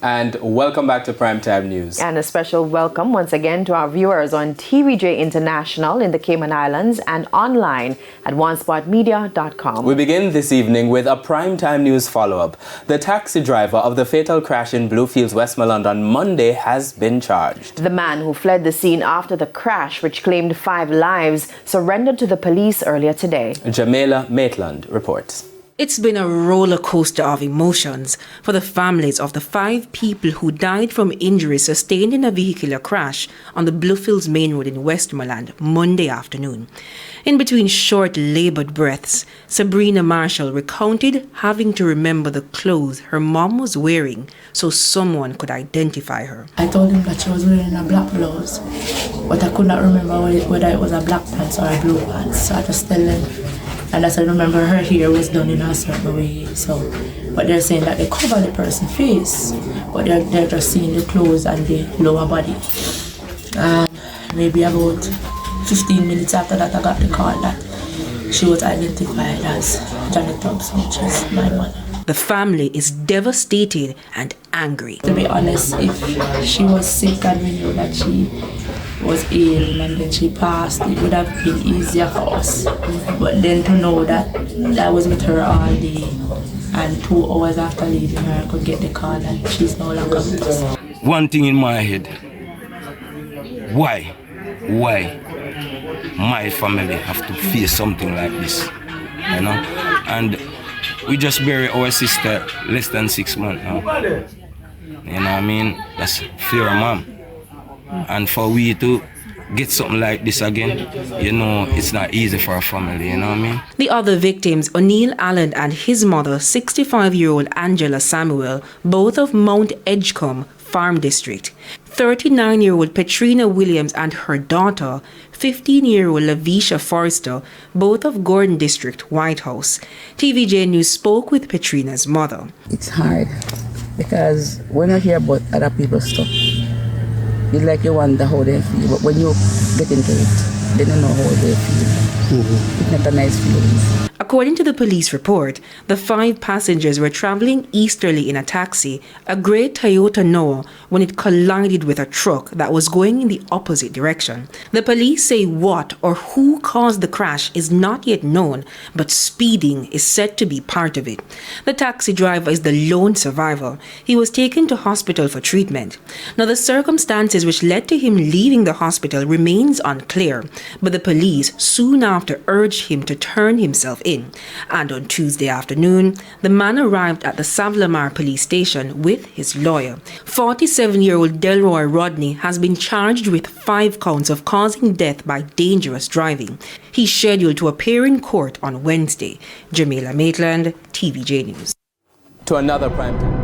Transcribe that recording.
And welcome back to Primetime News. And a special welcome once again to our viewers on TVJ International in the Cayman Islands and online at onespotmedia.com. We begin this evening with a Primetime News follow-up. The taxi driver of the fatal crash in Bluefields, Westmoreland on Monday has been charged. The man who fled the scene after the crash, which claimed 5 lives, surrendered to the police earlier today. Jamaica Maitland reports. It's been a roller coaster of emotions for the families of the 5 people who died from injuries sustained in a vehicular crash on the Bluefields main road in Westmoreland Monday afternoon. In between short, labored breaths, Sabrina Marshall recounted having to remember the clothes her mom was wearing so someone could identify her. I told him that she was wearing a black blouse, but I could not remember whether it was a black pants or a blue pants, so I just tell them. And as I remember, her hair was done in a certain way. But they're saying that they cover the person's face, but they're just seeing the clothes and the lower body. And maybe about 15 minutes after that, I got the call that she was identified as Janet Thompson, which is my mother. The family is devastated and angry. To be honest, if she was sick and we knew that she was ill and then she passed, it would have been easier for us. But then to know that I was with her all day and 2 hours after leaving her, I could get the call that she's no longer with us. One thing in my head, why my family have to face something like this, you know? And we just buried our sister less than 6 months now. You know what I mean? That's fear of mom. And for we to get something like this again, you know, it's not easy for a family, you know what I mean? The other victims, O'Neill Allen and his mother, 65-year-old Angela Samuel, both of Mount Edgecombe Farm District. 39-year-old Petrina Williams and her daughter, 15-year-old Lavisha Forrester, both of Gordon District, White House. TVJ News spoke with Petrina's mother. It's hard because when I hear about other people's stuff, it's like you wonder how they feel, but when you get into it, then you know how they feel. It's not a nice feeling. According to the police report, the 5 passengers were traveling easterly in a taxi, a grey Toyota Noah, when it collided with a truck that was going in the opposite direction. The police say what or who caused the crash is not yet known, but speeding is said to be part of it. The taxi driver is the lone survivor. He was taken to hospital for treatment. Now, the circumstances which led to him leaving the hospital remains unclear, but the police soon after urged him to turn himself in. And on Tuesday afternoon, the man arrived at the Savlamar police station with his lawyer. 47-year-old Delroy Rodney has been charged with 5 counts of causing death by dangerous driving. He's scheduled to appear in court on Wednesday. Jamaica Maitland, TVJ News. To another Primetime.